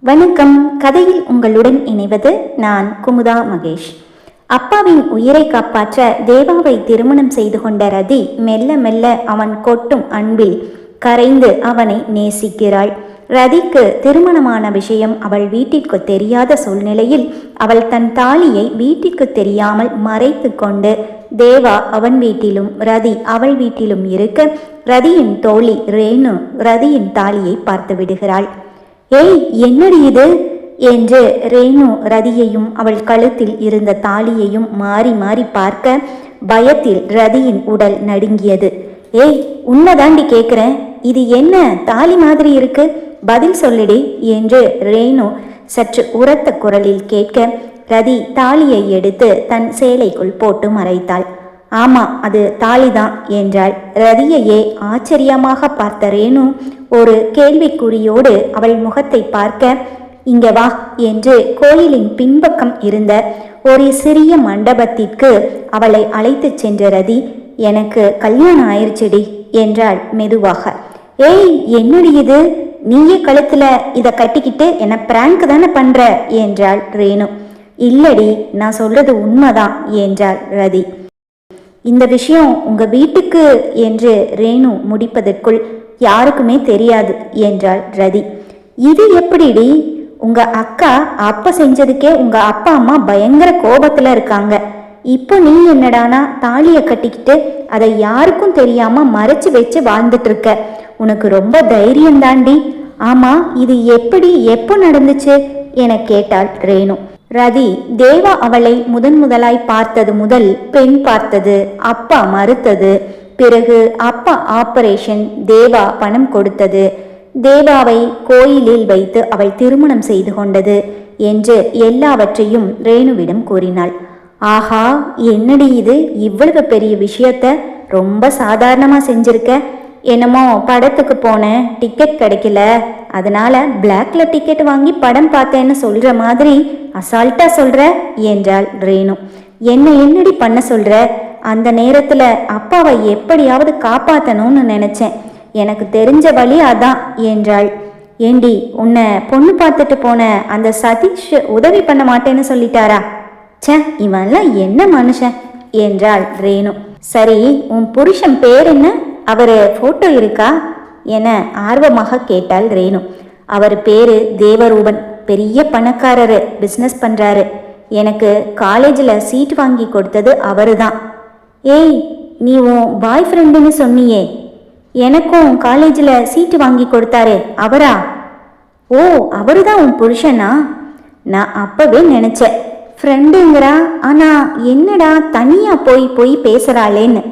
வணக்கம். கதையில் உங்களுடன் இணைவது நான் குமுதா மகேஷ். அப்பாவின் உயிரை காப்பாற்ற தேவாவை திருமணம் செய்து கொண்ட ரதி மெல்ல மெல்ல அவன் கொட்டும் அன்பில் கரைந்து அவனை நேசிக்கிறாள். ரதிக்கு திருமணமான விஷயம் அவள் வீட்டிற்கு தெரியாத சூழ்நிலையில் அவள் தன் தாலியை வீட்டிற்கு தெரியாமல் மறைத்து கொண்டு தேவா அவன் வீட்டிலும் ரதி அவள் வீட்டிலும் இருக்க ரதியின் தோழி ரேணு ரதியின் தாலியை பார்த்து விடுகிறாள். ஏய், என்னடி இது என்று ரேணு ரதியையும் அவள் கழுத்தில் இருந்த தாலியையும் மாறி மாறி பார்க்க பயத்தில் ரதியின் உடல் நடுங்கியது. ஏய், உண்மைதாண்டி கேட்குறேன், இது என்ன தாலி மாதிரி இருக்கு, பதில் சொல்லிடி என்று ரேணு சற்று உரத்த குரலில் கேட்க ரதி தாலியை எடுத்து தன் சேலைக்குள் போட்டு மறைத்தாள். ஆமா, அது தாலிதான் என்றாள். ரதியையே ஆச்சரியமாக பார்த்த ரேணு ஒரு கேள்விக்குறியோடு அவள் முகத்தை பார்க்க, இங்க வா என்று கோயிலின் பின்பக்கம் இருந்த ஒரு சிறிய மண்டபத்திற்கு அவளை அழைத்து சென்ற ரதி, எனக்கு கல்யாணம் ஆயிடுச்சுடி என்றாள் மெதுவாக. ஏய், என்னடி இது, நீயே கழுத்துல இதை கட்டிக்கிட்டு என்ன பிராங்க் தானே பண்ற என்றாள் ரேணு. இல்லடி, நான் சொல்றது உண்மைதான் என்றாள் ரதி. இந்த விஷயம் உங்க வீட்டுக்கு என்று ரேணு முடிப்பதற்குள் யாருக்குமே தெரியாது என்றாள் ரதி. இது எப்படிடி, உங்க அக்கா அப்ப செஞ்சதுக்கே உங்க அப்பா அம்மா பயங்கர கோபத்துல இருக்காங்க, இப்போ நீ என்னடானா தாலியை கட்டிக்கிட்டு அதை யாருக்கும் தெரியாம மறைச்சு வச்சு வாழ்ந்துட்டு இருக்க, உனக்கு ரொம்ப தைரியம் தாண்டி. ஆமா, இது எப்படி எப்போ நடந்துச்சு என கேட்டாள் ரேணு. ரதி தேவா அவளை முதலாய் பார்த்தது முதல் பெண் பார்த்தது, அப்பா மறுத்தது, பிறகு அப்பா ஆபரேஷன், தேவா பணம் கொடுத்தது, தேவாவை கோயிலில் வைத்து அவள் திருமணம் செய்து கொண்டது என்று எல்லாவற்றையும் ரேணுவிடம் கூறினாள். ஆஹா, என்னடி இது, இவ்வளவு பெரிய விஷயத்த ரொம்ப சாதாரணமா செஞ்சிருக்க, என்னமோ படத்துக்கு போனேன், டிக்கெட் கிடைக்கல, அதனால பிளாக்ல டிக்கெட் வாங்கி படம் பார்த்தேன்னு சொல்ற மாதிரி அசால்ட்டா சொல்ற என்றாள் ரேணு. என்னடி பண்ண சொல்ற, அந்த நேரத்துல அப்பாவை எப்படியாவது காப்பாத்தணும்னு நினைச்சேன், எனக்கு தெரிஞ்ச வழி அதான் என்றாள். ஏண்டி, உன்னை பொண்ணு பார்த்துட்டு போன அந்த சதீஷ் உதவி பண்ண மாட்டேன்னு சொல்லிட்டாரா? சே, இவன்லாம் என்ன மனுஷன் என்றாள் ரேணு. சரி, உன் புருஷன் பேர் என்ன, அவரு போட்டோ இருக்கா என ஆர்வமாக கேட்டாள் ரேணு. அவர் பேரு தேவரூபன், பெரிய பணக்காரரு, பிஸ்னஸ் பண்றாரு, எனக்கு காலேஜில் சீட் வாங்கி கொடுத்தது அவரு தான். ஏய், நீ உன் பாய் ஃப்ரெண்டுன்னு சொன்னியே, எனக்கும் காலேஜில் சீட்டு வாங்கி கொடுத்தாரு அவரா? ஓ, அவரு தான் உன் புருஷனா? நான் அப்பவே நினைச்சேன் ஃப்ரெண்டுங்கிறா, ஆனா என்னடா தனியா போய் பேசுறாளேன்னு.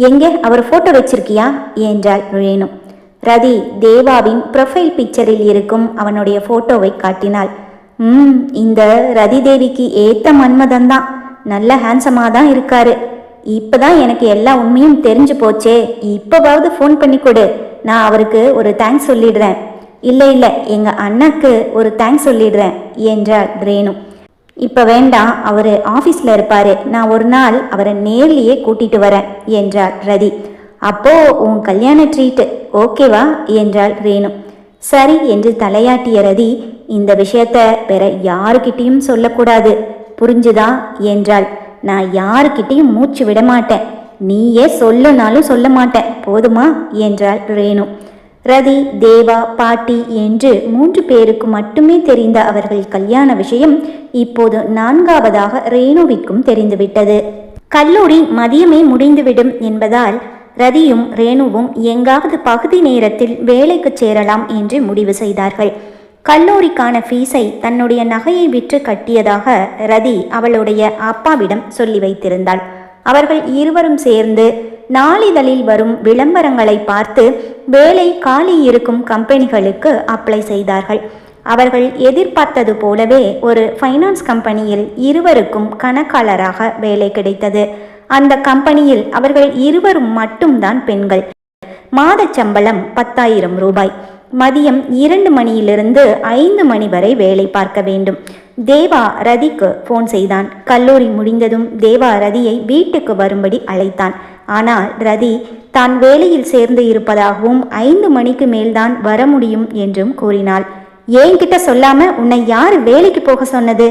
எங்க அவர் போட்டோ வச்சிருக்கியா என்றாள் ரேணு. ரதி தேவாவின் ப்ரொஃபைல் பிக்சரில் இருக்கும் அவனுடைய போட்டோவை காட்டினாள். இந்த ரதி தேவிக்கு ஏத்த மன்மதன்தான், நல்ல ஹேண்ட்ஸமாக தான் இருக்காரு. இப்பதான் எனக்கு எல்லா உண்மையும் தெரிஞ்சு போச்சே, இப்போவாவது ஃபோன் பண்ணி கொடு, நான் அவருக்கு ஒரு தேங்க்ஸ் சொல்லிடுறேன். இல்லை, எங்க அண்ணாக்கு ஒரு தேங்க்ஸ் சொல்லிடுறேன் என்றாள் ரேணு. இப்போ வேண்டாம், அவர் ஆஃபீஸில் இருப்பார், நான் ஒரு நாள் அவரை நேர்லேயே கூட்டிட்டு வரேன் என்றாள் ரதி. அப்போ உன் கல்யாண ட்ரீட்டு ஓகேவா என்றாள் ரேணு. சரி என்று தலையாட்டிய ரதி, இந்த விஷயத்த வேற யாருக்கிட்டையும் சொல்லக்கூடாது, புரிஞ்சுதா என்றாள். நான் யாருக்கிட்டையும் மூச்சு விட மாட்டேன், நீயே சொல்லனாலும் சொல்ல மாட்டேன், போதுமா என்றாள் ரேணு. ரதி, தேவா, பாட்டி என்று 3 பேருக்கு மட்டுமே தெரிந்த அவர்கள் கல்யாண விஷயம் இப்போது 4வதாக ரேணுவிற்கும் தெரிந்துவிட்டது. கல்லூரி மதியமே முடிந்துவிடும் என்பதால் ரதியும் ரேணுவும் எங்காவது பகுதி நேரத்தில் வேலைக்கு சேரலாம் என்று முடிவு செய்தார்கள். கல்லூரிக்கான ஃபீஸை தன்னுடைய நகையை விற்று கட்டியதாக ரதி அவளுடைய அப்பாவிடம் சொல்லி வைத்திருந்தாள். அவர்கள் இருவரும் சேர்ந்து நாளிதழில் வரும் விளம்பரங்களை பார்த்து வேலை காலி இருக்கும் கம்பெனிகளுக்கு அப்ளை செய்தார்கள். அவர்கள் எதிர்பார்த்தது போலவே ஒரு ஃபைனான்ஸ் கம்பெனியில் இருவருக்கும் கணக்காளராக வேலை கிடைத்தது. அந்த கம்பெனியில் அவர்கள் இருவரும் மட்டும்தான் பெண்கள். மாத சம்பளம் 10,000 ரூபாய். மதியம் 2 மணியிலிருந்து 5 மணி வரை வேலை பார்க்க வேண்டும். தேவா ரதிக்கு போன் செய்தான். கல்லூரி முடிந்ததும் தேவா ரதியை வீட்டுக்கு வரும்படி அழைத்தான். ஆனால் ரதி தான் வேலையில் சேர்ந்து இருப்பதாகவும் 5 மணிக்கு மேல்தான் வர முடியும் என்றும் கூறினாள். என்கிட்ட சொல்லாம உன்னை யாரு வேலைக்கு போக சொன்னது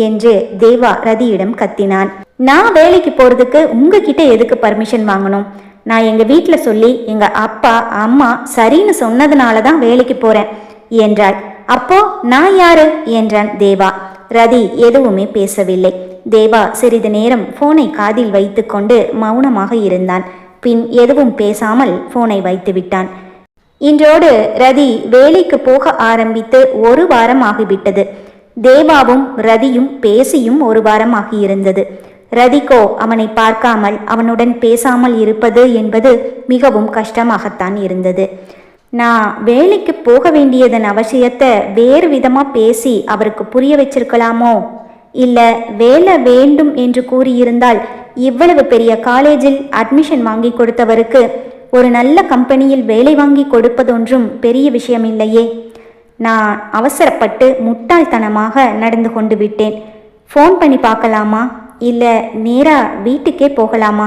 என்று தேவா ரதியிடம் கத்தினான். நான் வேலைக்கு போறதுக்கு உங்ககிட்ட எதுக்கு பர்மிஷன் வாங்கணும்? நான் எங்க வீட்டுல சொல்லி எங்க அப்பா அம்மா சரின்னு சொன்னதுனாலதான் வேலைக்கு போறேன் என்றாள். அப்போ நான் யாரு என்றான் தேவா. ரதி எதுவுமே பேசவில்லை. தேவா சிறிது நேரம் போனை காதில் வைத்து கொண்டு மௌனமாக இருந்தான். பின் எதுவும் பேசாமல் போனை வைத்து விட்டான். இன்றோடு ரதி வேலைக்கு போக ஆரம்பித்து 1 வாரம் ஆகிவிட்டது. தேவாவும் ரதியும் பேசியும் 1 வாரம் ஆகியிருந்தது. ரதிக்கோ அவனை பார்க்காமல் அவனுடன் பேசாமல் இருப்பது என்பது மிகவும் கஷ்டமாகத்தான் இருந்தது. நான் வேலைக்கு போக வேண்டியதன் அவசியத்தை வேறு விதமாக பேசி அவருக்கு புரிய வச்சிருக்கலாமோ? இல்லை வேலை வேண்டும் என்று கூறியிருந்தால் இவ்வளவு பெரிய காலேஜில் அட்மிஷன் வாங்கி கொடுத்தவருக்கு ஒரு நல்ல கம்பெனியில் வேலை வாங்கி கொடுப்பதொன்றும் பெரிய விஷயம் இல்லையே. நான் அவசரப்பட்டு முட்டாள்தனமாக நடந்து கொண்டு விட்டேன். ஃபோன் பண்ணி பார்க்கலாமா, இல்லை நேராக வீட்டுக்கே போகலாமா?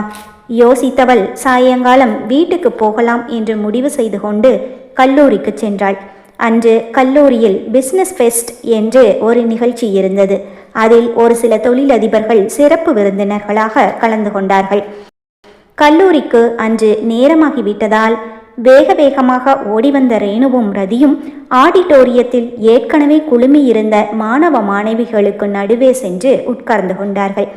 யோசித்தவள் சாயங்காலம் வீட்டுக்கு போகலாம் என்று முடிவு செய்து கொண்டு கல்லூரிக்கு சென்றாள். அன்று கல்லூரியில் பிஸ்னஸ் ஃபெஸ்ட் என்று ஒரு நிகழ்ச்சி இருந்தது. அதில் ஒரு சில தொழிலதிபர்கள் சிறப்பு விருந்தினர்களாக கலந்து கொண்டார்கள். கல்லூரிக்கு அன்று நேரமாகிவிட்டதால் வேக வேகமாக ஓடிவந்த ரேணுவும் ரதியும் ஆடிட்டோரியத்தில் ஏற்கனவே குழுமியிருந்த மாணவ மாணவிகளுக்கு நடுவே சென்று உட்கார்ந்து கொண்டார்கள்.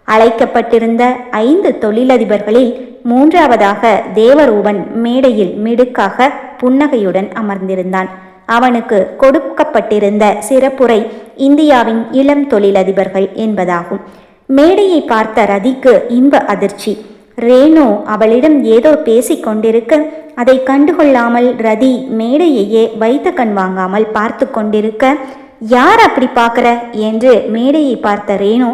அழைக்கப்பட்டிருந்த 5 தொழிலதிபர்களில் 3ஆவதாக தேவரூபன் மேடையில் மிடுக்காக புன்னகையுடன் அமர்ந்திருந்தான். அவனுக்கு கொடுக்கப்பட்டிருந்த சிறப்புரை இந்தியாவின் இளம் தொழிலதிபர்கள் என்பதாகும். மேடையை பார்த்த ரதிக்கு இன்ப அதிர்ச்சி. ரேணு அவளிடம் ஏதோ பேசிக் கொண்டிருக்க அதை கண்டுகொள்ளாமல் ரதி மேடையையே வைத்த கண் வாங்காமல் பார்த்து கொண்டிருக்க, யார் அப்படி பார்க்கிற என்று மேடையை பார்த்த ரேணு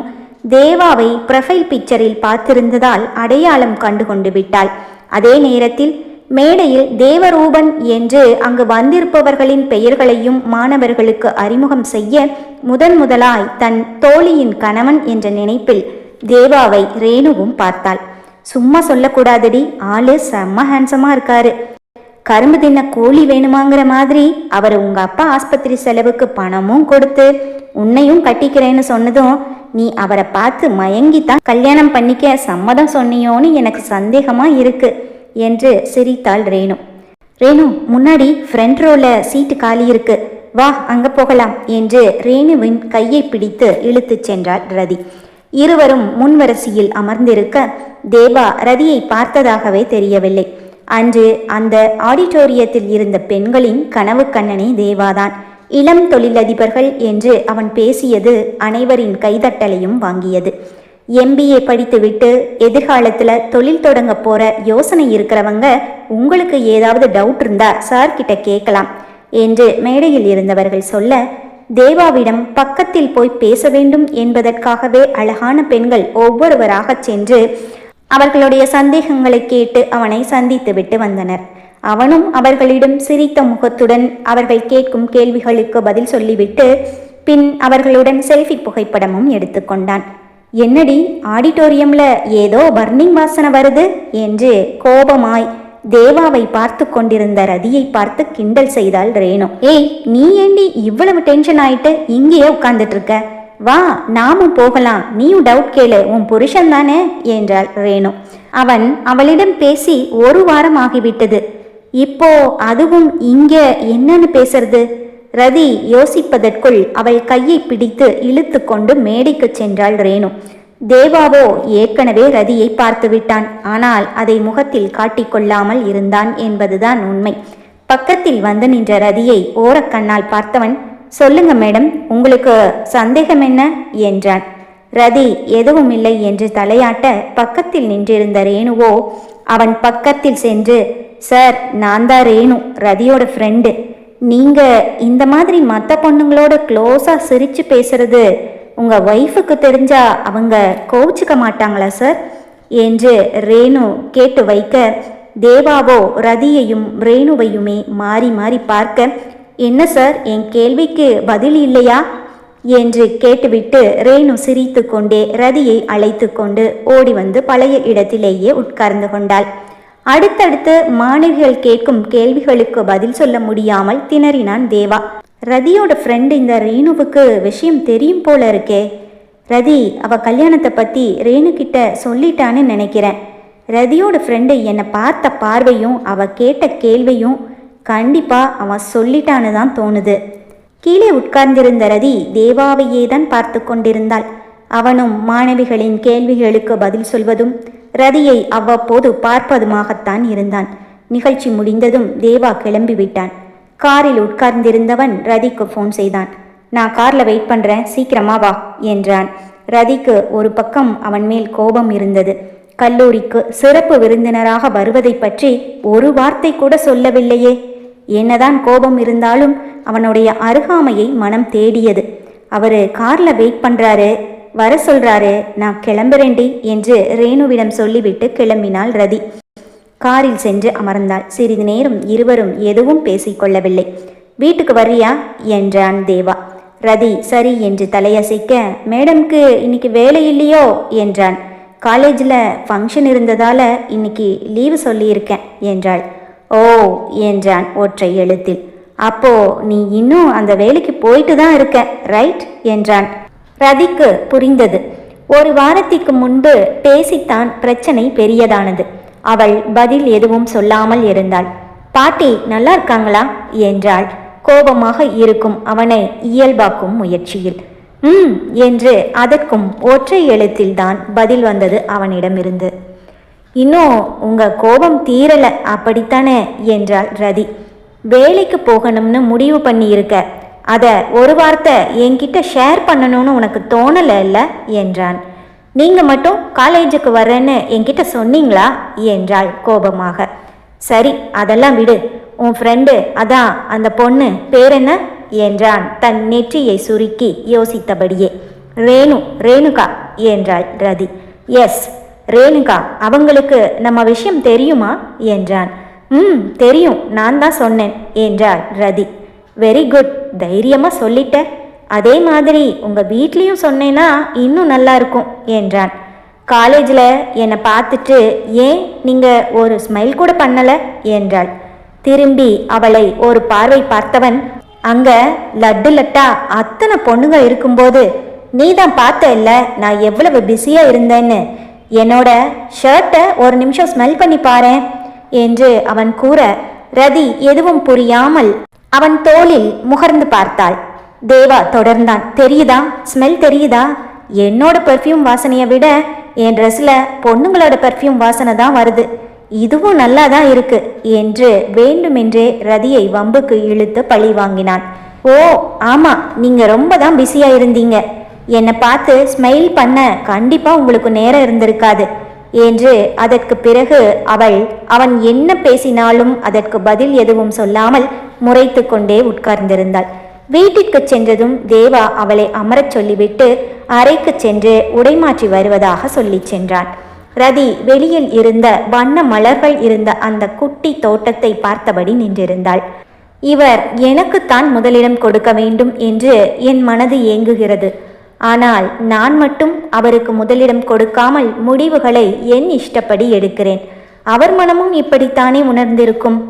தேவாவை ப்ரொஃபைல் பிக்சரில் பார்த்திருந்ததால் அடையாளம் கண்டு கொண்டு விட்டாள். அதே நேரத்தில் மேடையில் தேவரூபன் என்று அங்கு வந்திருப்பவர்களின் பெயர்களையும் மாணவர்களுக்கு அறிமுகம் செய்ய முதலாய் தன் தோழியின் கணவன் என்ற நினைப்பில் தேவாவை ரேணுவும் பார்த்தாள். சும்மா சொல்லக்கூடாதடி, ஆளு செம்ம ஹேண்ட்ஸமா இருக்காரு. கரும்பு தின்ன கூலி வேணுமாங்கிற மாதிரி அவர் உங்க அப்பா ஆஸ்பத்திரி செலவுக்கு பணமும் கொடுத்து உன்னையும் கட்டிக்கிறேன்னு சொன்னதும் நீ அவரை பார்த்து மயங்கித்தான் கல்யாணம் பண்ணிக்க சம்மதம் சொன்னியோன்னு எனக்கு சந்தேகமா இருக்கு என்று சிரித்தாள் ரேணு. ரேணு, முன்னாடி ஃப்ரண்ட் ரோல சீட்டு காலி இருக்கு, வா அங்க போகலாம் என்று ரேணுவின் கையை பிடித்து இழுத்து சென்றாள் ரதி. இருவரும் முன்வரிசையில் அமர்ந்திருக்க தேவா ரதியை பார்த்ததாகவே தெரியவில்லை. அன்று அந்த ஆடிட்டோரியத்தில் இருந்த பெண்களின் கனவு கண்ணனே தேவாதான். இளம் தொழிலதிபர்கள் என்று அவன் பேசியது அனைவரின் கைதட்டலையும் வாங்கியது. MBA படித்துவிட்டு எதிர்காலத்தில் தொழில் தொடங்க போற யோசனை இருக்கிறவங்க உங்களுக்கு ஏதாவது டவுட் இருந்தா சார்கிட்ட கேட்கலாம் என்று மேடையில் இருந்தவர்கள் சொல்ல, தேவாவிடம் பக்கத்தில் போய் பேச வேண்டும் என்பதற்காகவே அழகான பெண்கள் ஒவ்வொருவராக சென்று அவர்களுடைய சந்தேகங்களை கேட்டு அவனை சந்தித்து விட்டு வந்தனர். அவனும் அவர்களிடம் சிரித்த முகத்துடன் அவர்கள் கேட்கும் கேள்விகளுக்கு பதில் சொல்லிவிட்டு பின் அவர்களுடன் செல்ஃபி புகைப்படமும் எடுத்துக்கொண்டான். என்னடி, ஆடிட்டோரியம்ல ஏதோ பர்னிங் வாசனை வருது என்று கோபமாய் தேவாவை பார்த்து கொண்டிருந்த ரதியை பார்த்து கிண்டல் செய்தாள் ரேணு. ஏய், நீ ஏண்டி இவ்வளவு டென்ஷன் ஆயிட்டு இங்கேயே உட்கார்ந்துட்டு இருக்க? வா நாமும் போகலாம், நீயும் டவுட் கேளு, உன் புருஷன் தானே என்றாள் ரேணு. அவன் அவளிடம் பேசி 1 வாரம் ஆகிவிட்டது. இப்போ அதுவும் இங்க என்னன்னு பேசுறது? ரதி யோசிப்பதற்குள் அவள் கையை பிடித்து இழுத்து கொண்டு மேடைக்கு சென்றாள் ரேணு. தேவாவோ ஏற்கனவே ரதியை பார்த்து விட்டான். ஆனால் அதை முகத்தில் காட்டிக்கொள்ளாமல் இருந்தான் என்பதுதான் உண்மை. பக்கத்தில் வந்து நின்ற ரதியை ஓரக்கண்ணால் பார்த்தவன், சொல்லுங்க மேடம், உங்களுக்கு சந்தேகம் என்ன என்றான். ரதி எதுவும் இல்லை என்று தலையாட்ட பக்கத்தில் நின்றிருந்த ரேணுவோ அவன் பக்கத்தில் சென்று, சார், நான் தான் ரேணு, ரதியோட ஃப்ரெண்டு. நீங்க இந்த மாதிரி மற்ற பொண்ணுங்களோட க்ளோஸா சிரிச்சு பேசுறது உங்க ஒய்ஃபுக்கு தெரிஞ்சா அவங்க கோவிச்சுக்க மாட்டாங்களா சார் என்று ரேணு கேட்டு வைக்க, தேவாவோ ரதியையும் ரேணுவையுமே மாறி மாறி பார்க்க, என்ன சார், என் கேள்விக்கு பதில் இல்லையா என்று கேட்டுவிட்டு ரேணு சிரித்து கொண்டே ரதியை அழைத்து கொண்டு ஓடி வந்து பழைய இடத்திலேயே உட்கார்ந்து கொண்டாள். அடுத்தடுத்து மாணவிகள் கேட்கும் கேள்விகளுக்கு பதில் சொல்ல முடியாமல் திணறினான் தேவா. ரதியோட ஃப்ரெண்டு இந்த ரேணுவுக்கு விஷயம் தெரியும் போல இருக்கே. ரதி அவ கல்யாணத்தை பற்றி ரேணுக்கிட்ட சொல்லிட்டான்னு நினைக்கிறேன். ரதியோட ஃப்ரெண்டு என்னை பார்த்த பார்வையும் அவ கேட்ட கேள்வியும் கண்டிப்பாக அவன் சொல்லிட்டான்னு தான் தோணுது. கீழே உட்கார்ந்திருந்த ரதி தேவாவையே தான் பார்த்து கொண்டிருந்தாள். அவனும் மாணவிகளின் கேள்விகளுக்கு பதில் சொல்வதும் ரதியை அவ்வப்போது பார்ப்பதுமாகத்தான் இருந்தான். நிகழ்ச்சி முடிந்ததும் தேவா கிளம்பிவிட்டான். காரில் உட்கார்ந்திருந்தவன் ரதிக்கு ஃபோன் செய்தான். நான் காரில் வெயிட் பண்ணுறேன், சீக்கிரமா வா என்றான். ரதிக்கு ஒரு பக்கம் அவன் மேல் கோபம் இருந்தது. கல்லூரிக்கு சிறப்பு விருந்தினராக வருவதை பற்றி ஒரு வார்த்தை கூட சொல்லவில்லையே. என்னதான் கோபம் இருந்தாலும் அவனுடைய அருகாமையை மனம் தேடியது. அவரு காரில் வெயிட் பண்ணுறாரு, வர சொல்றாரு, நான் கிளம்புறேண்டி என்று ரேணுவிடம் சொல்லிவிட்டு கிளம்பினாள் ரதி. காரில் சென்று அமர்ந்தாள். சிறிது நேரம் இருவரும் எதுவும் பேசிக்கொள்ளவில்லை. வீட்டுக்கு வர்றியா என்றான் தேவா. ரதி சரி என்று தலையசைக்க, மேடம்க்கு இன்னைக்கு வேலை இல்லையோ என்றான். காலேஜில் ஃபங்க்ஷன் இருந்ததால் இன்னைக்கு லீவு சொல்லியிருக்கேன் என்றாள். ஓ என்றான் ஒற்றை எழுத்தில். அப்போ நீ இன்னும் அந்த வேலைக்கு போயிட்டு தான் இருக்க, ரைட் என்றான். ரதிக்கு புரிந்தது. ஒரு வாரத்திற்கு முன்பு பேசித்தான் பிரச்சனை பெரியதானது. அவள் பதில் எதுவும் சொல்லாமல் இருந்தாள். பாட்டி நல்லா இருக்காங்களா என்றாள், கோபமாக இருக்கும் அவனை இயல்பாக்கும் முயற்சியில். என்று அதற்கும் ஒற்றை எழுத்தில்தான் பதில் வந்தது அவனிடமிருந்து. இன்னும் உங்க கோபம் தீரல அப்படித்தானே என்றாள் ரதி. வேலைக்கு போகணும்னு முடிவு பண்ணி இருக்க, அதை ஒரு வார்த்தை என்கிட்ட ஷேர் பண்ணணும்னு உனக்கு தோணலைல்ல என்றான். நீங்க மட்டும் காலேஜுக்கு வர்றேன்னு என்கிட்ட சொன்னீங்களா என்றாள் கோபமாக. சரி அதெல்லாம் விடு, உன் ஃப்ரெண்டு அதான் அந்த பொண்ணு பேர் என்ன என்றான் தன் நெற்றியை சுருக்கி யோசித்தபடியே. ரேணுகா என்றாள் ரதி. எஸ் ரேணுகா, அவங்களுக்கு நம்ம விஷயம் தெரியுமா என்றான். தெரியும், நான் தான் சொன்னேன் என்றாள் ரதி. வெரி குட், தைரியமாக சொல்லிட்ட. அதே மாதிரி உங்கள் வீட்லேயும் சொன்னேன்னா இன்னும் நல்லா இருக்கும் என்றான். காலேஜில் என்னை பார்த்துட்டு ஏன் நீங்கள் ஒரு ஸ்மைல் கூட பண்ணலை என்றாள். திரும்பி அவளை ஒரு பார்வை பார்த்தவன், அங்கே லட்டு லட்டா அத்தனை பொண்ணுங்க இருக்கும்போது நீ தான் பார்த்த இல்லை நான் எவ்வளவு பிஸியாக இருந்தேன்னு. என்னோட ஷர்ட்டை ஒரு நிமிஷம் ஸ்மெல் பண்ணி பாரேன் என்று அவன் கூற ரதி எதுவும் புரியாமல் அவன் தோளில் முகர்ந்து பார்த்தாள். தேவா தொடர்ந்தான். தெரியுதா, ஸ்மெல் தெரியுதா? என்னோட பெர்ஃப்யூம் வாசனையை விட என் ட்ரெஸ்ஸில் பொண்ணுங்களோட பெர்ஃப்யூம் வாசனை தான் வருது. இதுவும் நல்லா தான் இருக்கு என்று வேண்டுமென்றே ரதியை வம்புக்கு இழுத்து பழி வாங்கினான். ஓ ஆமாம், நீங்கள் ரொம்ப தான் பிஸியாக இருந்தீங்க. என்னை பார்த்து ஸ்மைல் பண்ண கண்டிப்பாக உங்களுக்கு நேரம் இருந்திருக்காது என்று அதற்கு பிறகு அவன் என்ன பேசினாலும் அதற்கு பதில் எதுவும் சொல்லாமல் முறைத்து கொண்டே உட்கார்ந்திருந்தாள். வீட்டிற்கு சென்றதும் தேவா அவளை அமரச் சொல்லிவிட்டு அறைக்கு சென்று உடைமாற்றி வருவதாக சொல்லி சென்றான். ரதி வெளியில் இருந்த வண்ண மலர்கள் இருந்த அந்த குட்டி தோட்டத்தை பார்த்தபடி நின்றிருந்தாள். இவர் எனக்குத்தான் முதலிடம் கொடுக்க வேண்டும் என்று என் மனது ஏங்குகிறது. ஆனால் நான் மட்டும் அவருக்கு முதலிடம் கொடுக்காமல் முடிவுகளை என் இஷ்டப்படி எடுக்கிறேன். அவர் மனமும் இப்படித்தானே உணர்ந்திருக்கும்.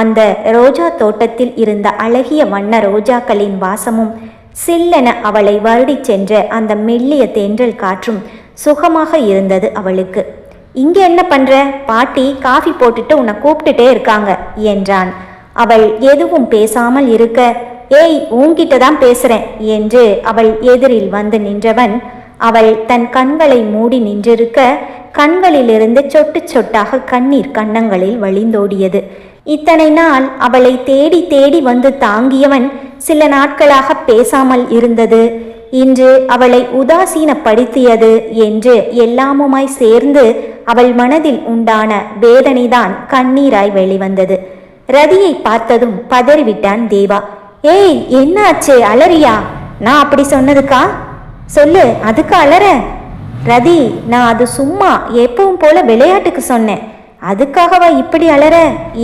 அந்த ரோஜா தோட்டத்தில் இருந்த அழகிய வண்ண ரோஜாக்களின் வாசமும் சில்லென அவளை வருடி சென்ற அந்த மெல்லிய தென்றல் காற்றும் சுகமாக இருந்தது அவளுக்கு. இங்கே என்ன பண்ற? பாட்டி காஃபி போட்டுட்டு உன்னை கூப்பிட்டுட்டே இருக்காங்க என்றான். அவள் எதுவும் பேசாமல் இருக்க, ஏய் உன்கிட்ட தான் பேசுறேன் என்று அவள் எதிரில் வந்து நின்றவன் அவள் தன் கண்களை மூடி நின்றிருக்க கண்களிலிருந்து சொட்டு சொட்டாக கண்ணீர் கன்னங்களில் வழிந்தோடியது. இத்தனை நாள் அவளை தேடி தேடி வந்து தாங்கியவன் சில நாட்களாக பேசாமல் இருந்தது இன்று அவளை உதாசீனப்படுத்தியது என்று எல்லாமுமாய் சேர்ந்து அவள் மனதில் உண்டான வேதனைதான் கண்ணீராய் வெளிவந்தது. ரதியை பார்த்ததும் பதறிவிட்டான் தேவா. ஏய் என்ன ஆச்சு, அலறியா? நான் அப்படி சொன்னதுக்கா? சொல்லு, அதுக்கு அலற? ரதி, நான் அது சும்மா எப்பவும் போல விளையாட்டுக்கு சொன்னேன், அதுக்காகவா இப்படி அலற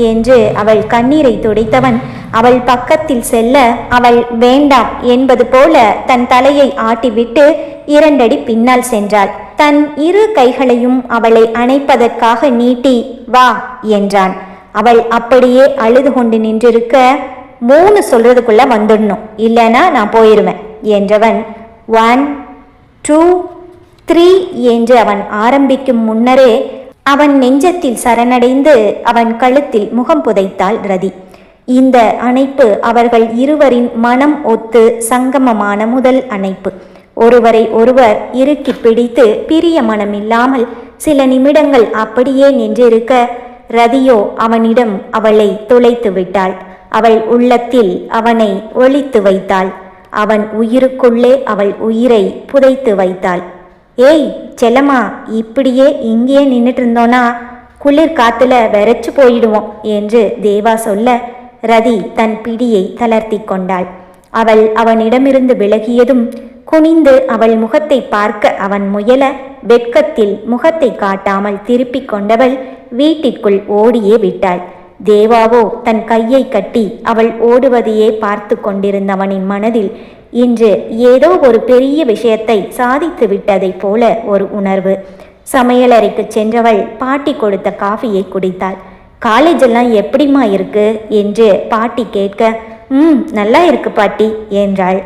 என்று அவள் கண்ணீரை துடைத்தவன் அவள் பக்கத்தில் செல்ல அவள் வேண்டாம் என்பது போல தன் தலையை ஆட்டிவிட்டு 2 அடி பின்னால் சென்றாள். தன் 2 கைகளையும் அவளை அணைப்பதற்காக நீட்டி வா என்றான். அவள் அப்படியே அழுது கொண்டு நின்றிருக்க, 3 சொல்றதுக்குள்ள வந்துடணும், இல்லைன்னா நான் போயிடுவேன் என்றவன் 1 2 3 என்று அவன் ஆரம்பிக்கும் முன்னரே அவன் நெஞ்சத்தில் சரணடைந்து அவன் கழுத்தில் முகம் புதைத்தாள் ரதி. இந்த அணைப்பு அவர்கள் இருவரின் மனம் ஒத்து சங்கமமான முதல் அணைப்பு. ஒருவரை ஒருவர் இறுக்கி பிடித்து பிரிய மனமில்லாமல் சில நிமிடங்கள் அப்படியே நின்றிருக்க, ரதியோ அவனிடம் அவளை தொலைத்து விட்டாள். அவள் உள்ளத்தில் அவனை ஒளித்து வைத்தாள். அவன் உயிருக்குள்ளே அவள் உயிரை புதைத்து வைத்தாள். ஏய் செல்லம்மா, இப்படியே இங்கேயே நின்றுட்டு இருந்தோன்னா குளிர் காத்துல வெறச்சு போயிடுவோம் என்று தேவா சொல்ல, ரதி தன் பிடியை தளர்த்தி கொண்டாள். அவள் அவனிடமிருந்து விலகியதும் குனிந்து அவள் முகத்தை பார்க்க அவன் முயல, வெட்கத்தில் முகத்தை காட்டாமல் திருப்பிக் கொண்டவள் வீட்டிற்குள் ஓடியே விட்டாள். தேவாவோ தன் கையை கட்டி அவள் ஓடுவதையே பார்த்து கொண்டிருந்தவனின் மனதில் இன்று ஏதோ ஒரு பெரிய விஷயத்தை சாதித்து விட்டதைப் போல ஒரு உணர்வு. சமையலறைக்கு சென்றவள் பாட்டி கொடுத்த காஃபியை குடித்தாள். காலேஜ் எல்லாம் எப்படிமா இருக்கு என்று பாட்டி கேட்க, நல்லா இருக்கு பாட்டி என்றாள்.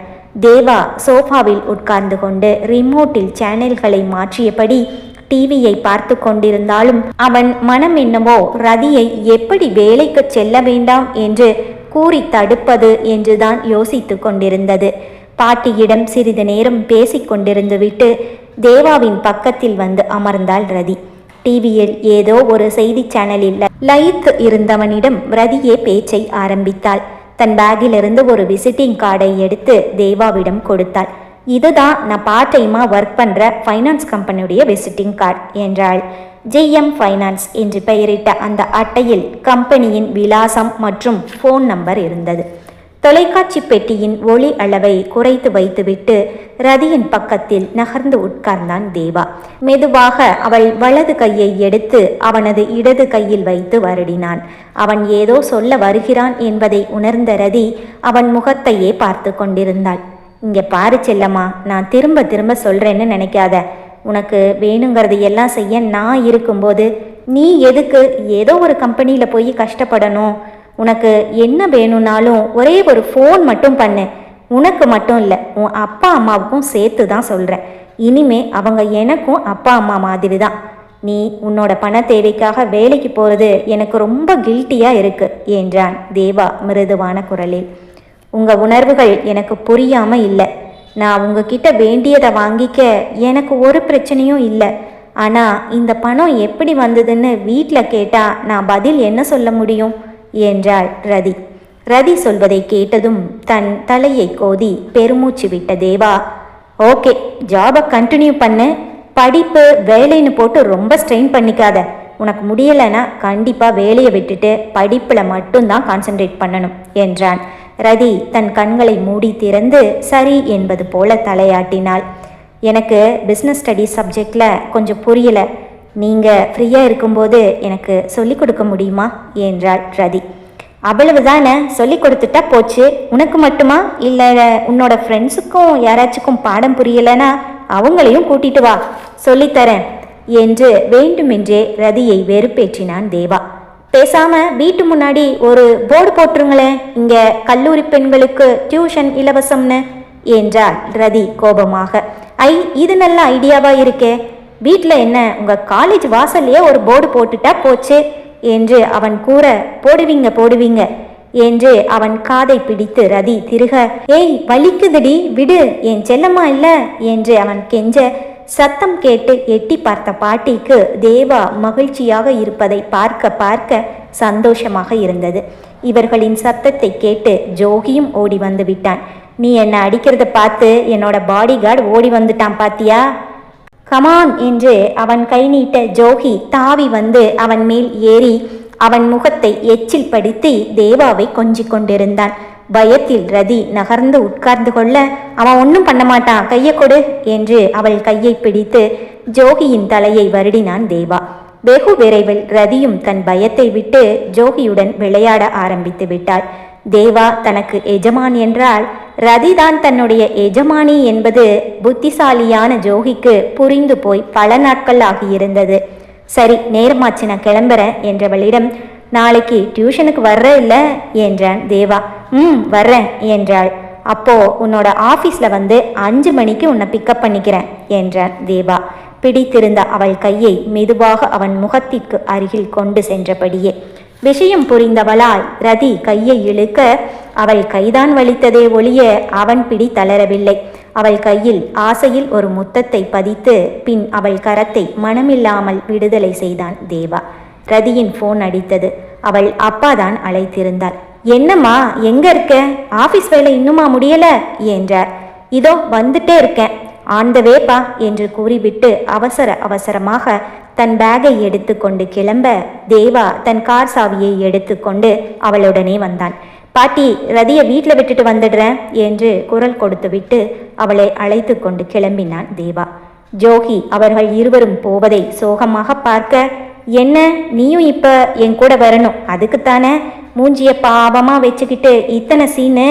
தேவா சோஃபாவில் உட்கார்ந்து கொண்டு ரிமோட்டில் சேனல்களை மாற்றியபடி டிவியை பார்த்து கொண்டிருந்தாலும் அவன் மனம் என்னவோ ரதியை எப்படி வேலைக்கு செல்ல வேண்டாம் என்று கூறி தடுப்பது என்றுதான் யோசித்து கொண்டிருந்தது. பாட்டியிடம் சிறிது நேரம் பேசிக்கொண்டிருந்து விட்டு தேவாவின் பக்கத்தில் வந்து அமர்ந்தாள் ரதி. டிவியில் ஏதோ ஒரு செய்தி சேனலில் லயித்து இருந்தவனிடம் ரதியே பேச்சை ஆரம்பித்தாள். தன் பேக்கிலிருந்து ஒரு விசிட்டிங் கார்டை எடுத்து தேவாவிடம் கொடுத்தாள். இதுதான் நான் பார்ட் டைமாக ஒர்க் பண்ணுற ஃபைனான்ஸ் கம்பெனியுடைய விசிட்டிங் கார்டு என்றாள். JM ஃபைனான்ஸ் என்று பெயரிட்ட அந்த அட்டையில் கம்பெனியின் விலாசம் மற்றும் ஃபோன் நம்பர் இருந்தது. தொலைக்காட்சி பெட்டியின் ஒளி அளவை குறைத்து வைத்துவிட்டு ரதியின் பக்கத்தில் நகர்ந்து உட்கார்ந்தான் தேவா. மெதுவாக அவள் வலது கையை எடுத்து அவனது இடது கையில் வைத்து வருடினான். அவன் ஏதோ சொல்ல வருகிறான் என்பதை உணர்ந்த ரதி அவன் முகத்தையே பார்த்து கொண்டிருந்தாள். இங்கே பாரு செல்லம்மா, நான் திரும்ப திரும்ப சொல்கிறேன்னு நினைக்காத. உனக்கு வேணுங்கிறது எல்லாம் செய்ய நான் இருக்கும்போது நீ எதுக்கு ஏதோ ஒரு கம்பெனியில் போய் கஷ்டப்படணும்? உனக்கு என்ன வேணும்னாலும் ஒரே ஒரு ஃபோன் மட்டும் பண்ணு. உனக்கு மட்டும் இல்லை, உன் அப்பா அம்மாவுக்கும் சேர்த்து தான் சொல்கிறேன். இனிமே அவங்க எனக்கும் அப்பா அம்மா மாதிரி தான். நீ உன்னோட பண தேவைக்காக வேலைக்கு போகிறது எனக்கு ரொம்ப கில்ட்டியாக இருக்கு என்றான் தேவா மிருதுவான குரலில். உங்கள் உணர்வுகள் எனக்கு புரியாமல் இல்லை. நான் உங்ககிட்ட வேண்டியதை வாங்கிக்க எனக்கு ஒரு பிரச்சனையும் இல்லை. ஆனால் இந்த பணம் எப்படி வந்ததுன்னு வீட்டில் கேட்டால் நான் பதில் என்ன சொல்ல முடியும் என்றாள் ரதி. ரதி சொல்வதை கேட்டதும் தன் தலையை கோதி பெருமூச்சு விட்ட தேவா, ஓகே, ஜாபை கண்டினியூ பண்ணு. படிப்பு வேலைன்னு போட்டு ரொம்ப ஸ்ட்ரெயின் பண்ணிக்காத. உனக்கு முடியலைன்னா கண்டிப்பாக வேலையை விட்டுட்டு படிப்பில் மட்டும்தான் கான்சென்ட்ரேட் பண்ணணும் என்றான். ரதி தன் கண்களை மூடி திறந்து சரி என்பது போல தலையாட்டினாள். எனக்கு பிஸ்னஸ் ஸ்டடீஸ் சப்ஜெக்டில் கொஞ்சம் புரியலை. நீங்கள் ஃப்ரீயாக இருக்கும்போது எனக்கு சொல்லிக் கொடுக்க முடியுமா என்றாள் ரதி. அவ்வளவுதானே, சொல்லி கொடுத்துட்டா போச்சு. உனக்கு மட்டுமா, இல்லை உன்னோட ஃப்ரெண்ட்ஸுக்கும் யாராச்சுக்கும் பாடம் புரியலைன்னா அவங்களையும் கூட்டிட்டு வா, சொல்லித்தரேன் என்று வேண்டுமென்றே ரதியை வெறுப்பேற்றினான் தேவா. பேசாம வீட்டு முன்னாடி ஒரு போர்டு போட்டுருங்களேன், இங்கே கல்லூரி பெண்களுக்கு டியூஷன் இலவசம்னு என்றாள் ரதி கோபமாக. இது நல்ல ஐடியாவா இருக்கே. வீட்டில் என்ன உங்கள் காலேஜ் வாசல்லையே ஒரு போர்டு போட்டுட்டா போச்சு என்று அவன் கூற, போடுவீங்க என்று அவன் காதை பிடித்து ரதி திருக, ஏய் வலிக்குதடி விடு, என் செல்லம்மா இல்லை என்று அவன் கெஞ்ச, சத்தம் கேட்டு எட்டி பார்த்த பாட்டிக்கு தேவா மகிழ்ச்சியாக இருப்பதை பார்க்க பார்க்க சந்தோஷமாக இருந்தது. இவர்களின் சத்தத்தை கேட்டு ஜோகியும் ஓடி வந்து விட்டான். நீ என்னை அடிக்கிறத பார்த்து என்னோட பாடி கார்டு ஓடி வந்துட்டான் பாத்தியா? கமான் என்று அவன் கை நீட்ட ஜோகி தாவி வந்து அவன் மேல் ஏறி அவன் முகத்தை எச்சில் படுத்தி தேவாவை கொஞ்சிக் கொண்டிருந்தான். பயத்தில் ரதி நகர்ந்து உட்கார்ந்து கொள்ள, அவன் ஒன்றும் பண்ண மாட்டான், கையை கொடு என்று அவள் கையை பிடித்து ஜோகியின் தலையை வருடினான் தேவா. வெகு விரைவில் ரதியும் தன் பயத்தை விட்டு ஜோகியுடன் விளையாட ஆரம்பித்து விட்டாள். தேவா தனக்கு எஜமான் என்றால் ரதிதான் தன்னுடைய எஜமானி என்பது புத்திசாலியான ஜோகிக்கு புரிந்து போய் பல நாட்கள் ஆகியிருந்தது. சரி, நேரமாச்சு, நான் கிளம்புறேன் என்றவளிடம், நாளைக்கு டியூஷனுக்கு வர்ற இல்லை என்றான் தேவா. வர்றேன் என்றாள். அப்போ உன்னோட ஆஃபீஸில் வந்து 5 மணிக்கு உன்னை பிக்கப் பண்ணிக்கிறேன் என்றான் தேவா. பிடித்திருந்த அவள் கையை மெதுவாக அவன் முகத்திற்கு அருகில் கொண்டு சென்றபடியே. விஷயம் புரிந்தவளாய் ரதி கையை இழுக்க அவள் கைதான் வலித்ததே ஒழிய அவன் பிடி தளரவில்லை. அவள் கையில் ஆசையில் ஒரு முத்தத்தை பதித்து பின் அவள் கரத்தை மனமில்லாமல் விடுதலை செய்தான் தேவா. ரதியின் ஃபோன் அடித்தது. அவள் அப்பாதான் அழைத்திருந்தாள். என்னம்மா, எங்க இருக்க? ஆஃபீஸ் வேலை இன்னுமா முடியல என்றார். இதோ வந்துட்டே இருக்கேன், ஆன் த வேப்பா என்று கூறிவிட்டு அவசரமாக தன் பேக்கை எடுத்துக்கொண்டு கிளம்ப தேவா தன் கார் சாவியை எடுத்துக்கொண்டு அவளுடனே வந்தான். பாட்டி, ரதியை வீட்டில் விட்டுட்டு வந்துடுறேன் என்று குரல் கொடுத்து விட்டு அவளை அழைத்து கொண்டு கிளம்பினான் தேவா. ஜோகி அவர்கள் இருவரும் போவதை சோகமாக பார்க்க, என்ன நீயும் இப்ப என் கூட வரணும், அதுக்குத்தானே மூஞ்சிய பாவமா வச்சுக்கிட்டு இத்தனை சீனு,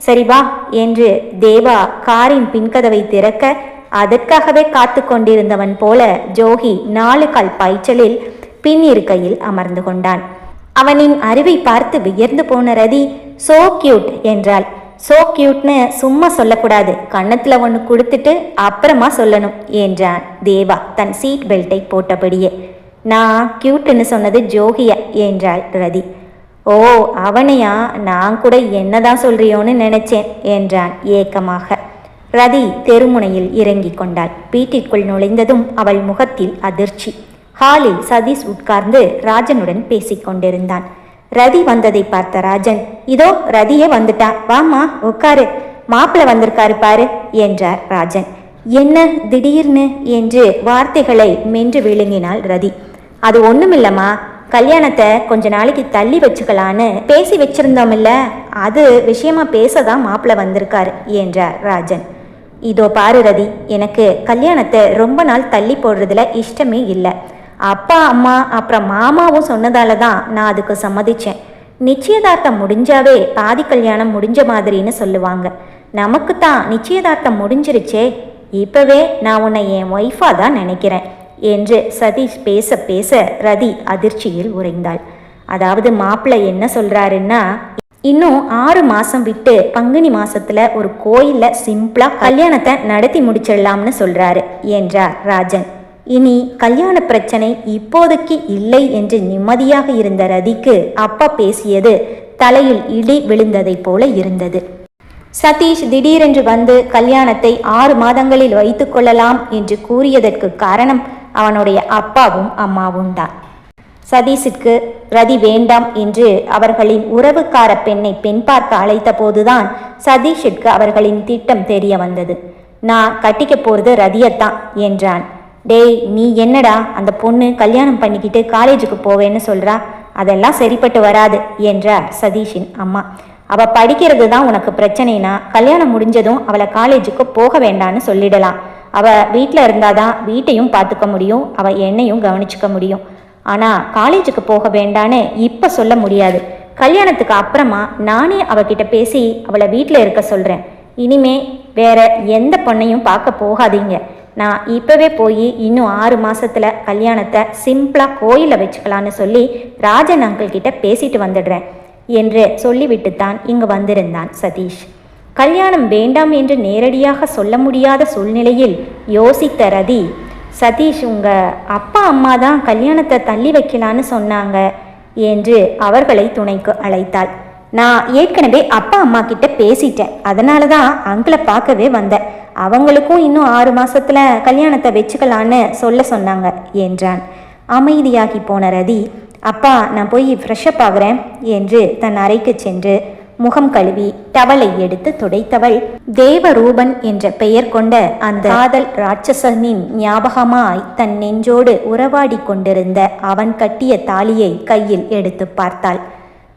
சரி வா என்று தேவா காரின் பின்கதவை திறக்க அதற்காகவே காத்து கொண்டிருந்தவன் போல ஜோகி 4 கால் பாய்ச்சலில் பின் இருக்கையில் அமர்ந்து கொண்டான். அவனின் அறிவை பார்த்து வியர்ந்து போன ரதி சோ கியூட் என்றாள். சோ கியூட்னு சும்மா சொல்லக்கூடாது, கன்னத்துல ஒன்று கொடுத்துட்டு அப்புறமா சொல்லணும் என்றான் தேவா தன் சீட் பெல்ட்டை போட்டபடியே. நான் கியூட்டுன்னு சொன்னது ஜோகியா என்றாள் ரதி. ஓ அவனையா, நான் கூட என்னதான் சொல்றியோன்னு நினைச்சேன் என்றான் ஏக்கமாக. ரதி தெருமுனையில் இறங்கி கொண்டாள். வீட்டிற்குள் நுழைந்ததும் அவள் முகத்தில் அதிர்ச்சி. ஹாலில் சதீஷ் உட்கார்ந்து ராஜனுடன் பேசிக்கொண்டிருந்தான். ரதி வந்ததை பார்த்த ராஜன், இதோ ரதியே வந்துட்டா, வாமா உட்காரு, மாப்பிள்ள வந்திருக்காரு பாரு என்றார் ராஜன். என்ன திடீர்னு என்று வார்த்தைகளை மென்று விழுங்கினாள் ரதி. அது ஒண்ணுமில்லம்மா, கல்யாணத்தை கொஞ்ச நாளைக்கு தள்ளி வச்சுக்கலான்னு பேசி வச்சிருந்தோமில்ல, அது விஷயமா பேசதான் மாப்பிள்ள வந்திருக்காரு என்றார் ராஜன். இதோ பாரு ரதி, எனக்கு கல்யாணத்தை ரொம்ப நாள் தள்ளி போடுறதுல இஷ்டமே இல்லை. அப்பா அம்மா அப்புறம் மாமாவும் சொன்னதால தான் நான் அதுக்கு சம்மதிச்சேன். நிச்சயதார்த்தம் முடிஞ்சாவே பாதி கல்யாணம் முடிஞ்ச மாதிரின்னு சொல்லுவாங்க. நமக்கு தான் நிச்சயதார்த்தம் முடிஞ்சிருச்சே, இப்பவே நான் உன்னை என் ஒய்ஃபாக தான் நினைக்கிறேன் என்று சதீஷ் பேச பேச ரதி அதிர்ச்சியில் உறைந்தாள். அதாவது மாப்பிள்ளை என்ன சொல்றாருன்னா, இன்னும் 6 மாசம் விட்டு பங்குனி மாசத்துல ஒரு கோயில்ல சிம்பிளா கல்யாணத்தை நடத்தி முடிச்சிடலாம்னு சொல்றாரு என்றார் ராஜன். இனி கல்யாண பிரச்சனை இப்போதைக்கு இல்லை என்று நிம்மதியாக இருந்த ரதிக்கு அப்பா பேசியது தலையில் இடி விழுந்ததை போல இருந்தது. சதீஷ் திடீரென்று வந்து கல்யாணத்தை 6 மாதங்களில் வைத்து கொள்ளலாம் என்று கூறியதற்கு காரணம் அவனுடைய அப்பாவும் அம்மாவும் தான். சதீஷுக்கு ரதி வேண்டாம் என்று அவர்களின் உறவுக்கார பெண்ணை பெண் பார்க்க அழைத்த போதுதான் சதீஷுக்கு அவர்களின் திட்டம் தெரிய வந்தது. நான் கட்டிக்க போறது ரதியத்தான் என்றான். டேய், நீ என்னடா அந்த பொண்ணு கல்யாணம் பண்ணிக்கிட்டு காலேஜுக்கு போவேன்னு சொல்றா, அதெல்லாம் சரிப்பட்டு வராது என்றார் சதீஷின் அம்மா. அவ படிக்கிறது தான் உனக்கு பிரச்சனைனா கல்யாணம் முடிஞ்சதும் அவளை காலேஜுக்கு போக வேண்டான்னு சொல்லிடலாம். அவ வீட்டில் இருந்தாதான் வீட்டையும் பார்த்துக்க முடியும், அவ என்னையும் கவனிச்சுக்க முடியும். ஆனால் காலேஜுக்கு போக வேண்டான்னு இப்போ சொல்ல முடியாது. கல்யாணத்துக்கு அப்புறமா நானே அவகிட்ட பேசி அவளை வீட்டில் இருக்க சொல்கிறேன். இனிமே வேற எந்த பொண்ணையும் பார்க்க போகாதீங்க. நான் இப்போவே போய் இன்னும் 6 மாசத்துல கல்யாணத்தை சிம்பிளாக கோயிலில் வச்சுக்கலான்னு சொல்லி ராஜன் அங்கிள் கிட்ட பேசிட்டு வந்துடுறேன் என்று சொல்லிவிட்டுத்தான் இங்கு வந்திருந்தான் சதீஷ். கல்யாணம் வேண்டாம் என்று நேரடியாக சொல்ல முடியாத சூழ்நிலையில் யோசித்த ரதி, சதீஷ் உங்கள் அப்பா அம்மா தான் கல்யாணத்தை தள்ளி வைக்கலான்னு சொன்னாங்க என்று அவர்களை துணைக்கு அழைத்தாள். நான் ஏற்கனவே அப்பா அம்மா கிட்ட பேசிட்டேன், அதனால தான் அங்கிளை பார்க்கவே வந்தேன். அவங்களுக்கும் இன்னும் 6 மாசத்துல கல்யாணத்தை வச்சுக்கலான்னு சொல்ல சொன்னாங்க என்றான். அமைதியாகி போன ரதி, அப்பா நான் போய் ஃப்ரெஷ்அப் ஆகிறேன் என்று தன் அறைக்கு சென்று முகம் கழுவி டவலை எடுத்து துடைத்தவள் தேவரூபன் என்ற பெயர் கொண்ட அந்த காதல் ராட்சசனின் ஞாபகமாய் தன் நெஞ்சோடு உறவாடி கொண்டிருந்த அவன் கட்டிய தாலியை கையில் எடுத்து பார்த்தாள்.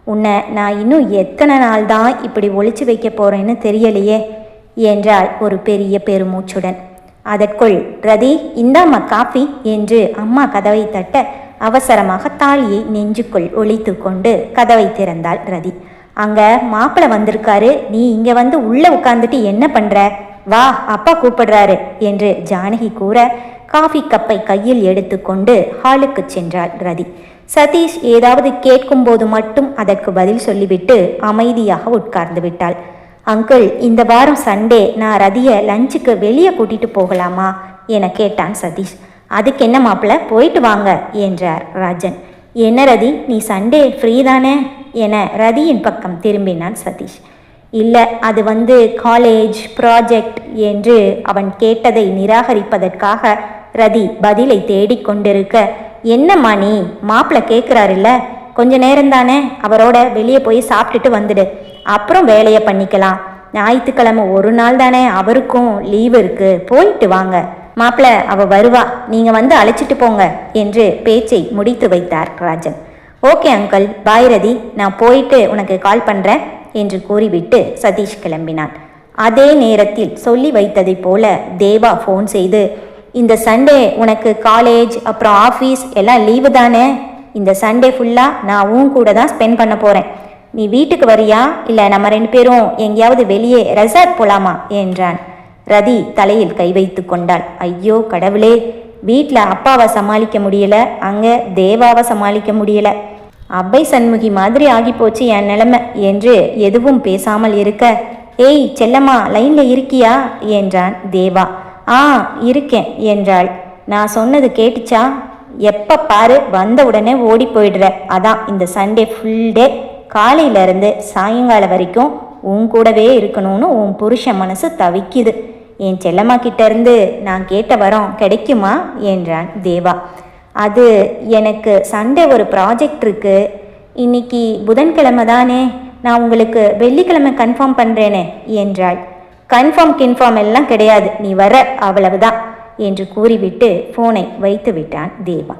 உன்னை நான் இன்னும் எத்தனை நாள் தான் இப்படி ஒளிச்சு வைக்க போறேன்னு தெரியலையே என்றாள் ஒரு பெரிய பெருமூச்சுடன். அதற்குள் ரதி, இந்தாம்மா காஃபி என்று அம்மா கதவை தட்ட அவசரமாக தாலியை நெஞ்சுக்குள் ஒளித்து கொண்டு கதவை திறந்தாள் ரதி. அங்க மாப்பிள்ளை வந்திருக்காரு, நீ இங்க வந்து உள்ள உட்கார்ந்துட்டு என்ன பண்ற, வா அப்பா கூப்பிடுறாரு என்று ஜானகி கூற காஃபி கப்பை கையில் எடுத்துக்கொண்டு ஹாலுக்கு சென்றாள் ரதி. சதீஷ் ஏதாவது கேட்கும்போது மட்டும் அதற்கு பதில் சொல்லிவிட்டு அமைதியாக உட்கார்ந்து விட்டாள். அங்கிள், இந்த வாரம் சண்டே நான் ரதியை லஞ்சுக்கு வெளியே கூட்டிட்டு போகலாமா என கேட்டான் சதீஷ். அதுக்கு என்ன மாப்பிள்ள, போயிட்டு வாங்க என்றார் ராஜன். என்ன ரதி, நீ சண்டே ஃப்ரீ தானே என ரதியின் பக்கம் திரும்பினான் சதீஷ். இல்லை, அது காலேஜ் ப்ராஜெக்ட் என்று அவன் கேட்டதை நிராகரிப்பதற்காக ரதி பதிலை தேடிக்கொண்டிருக்க, என்னம்மா நீ, மாப்பிள்ள கேட்குறாருல்ல, கொஞ்ச நேரம்தானே, அவரோட வெளியே போய் சாப்பிட்டுட்டு வந்துடு, அப்புறம் வேலையை பண்ணிக்கலாம். ஞாயிற்றுக்கிழமை ஒரு நாள் தானே அவருக்கும் லீவு இருக்கு, போயிட்டு வாங்க. மாப்பிள்ள, அவ வருவா, நீங்க வந்து அழைச்சிட்டு போங்க என்று பேச்சை முடித்து வைத்தார் ராஜன். ஓகே அங்கிள், பாய் ரதி, நான் போயிட்டு உனக்கு கால் பண்ணுறேன் என்று கூறிவிட்டு சதீஷ் கிளம்பினான். அதே நேரத்தில் சொல்லி வைத்ததை போல தேவா ஃபோன் செய்து, இந்த சண்டே உனக்கு காலேஜ் அப்புறம் ஆஃபீஸ் எல்லாம் லீவு தானே, இந்த சண்டே ஃபுல்லாக நான் உன் கூட தான் ஸ்பெண்ட் பண்ண போகிறேன். நீ வீட்டுக்கு வரியா, இல்லை நம்ம 2 பேரும் எங்கேயாவது வெளியே ரெசார்ட் போகலாமா என்றான். ரதி தலையில் கை வைத்து கொண்டாள். ஐயோ கடவுளே, வீட்டில் அப்பாவை சமாளிக்க முடியல, அங்கே தேவாவை சமாளிக்க முடியல, அவ்வை சண்முகி மாதிரி ஆகிப்போச்சு என் நிலைமை என்று எதுவும் பேசாமல் இருக்க, ஏய் செல்லம்மா, லைனில் இருக்கியா என்றான் தேவா. இருக்கேன் என்றாள். நான் சொன்னது கேட்டுச்சா? எப்போ பாரு வந்த உடனே ஓடி போயிடுற, அதான் இந்த சண்டே ஃபுல் டே காலையிலேருந்து சாயங்காலம் வரைக்கும் உன் கூடவே இருக்கணும்னு உன் புருஷன் மனசு தவிக்குது. என் செல்லம்மா கிட்டேருந்து நான் கேட்ட வரம் கிடைக்குமா என்றான் தேவா. அது எனக்கு சண்டே ஒரு ப்ராஜெக்ட் இருக்கு, இன்னைக்கு புதன்கிழமை தானே, நான் உங்களுக்கு வெள்ளிக்கிழமை கன்ஃபார்ம் பண்ணுறேனே என்றாள். கன்ஃபார்ம் எல்லாம் கிடையாது, நீ வர அவ்வளவுதான் என்று கூறிவிட்டு ஃபோனை வைத்து விட்டான் தேவா.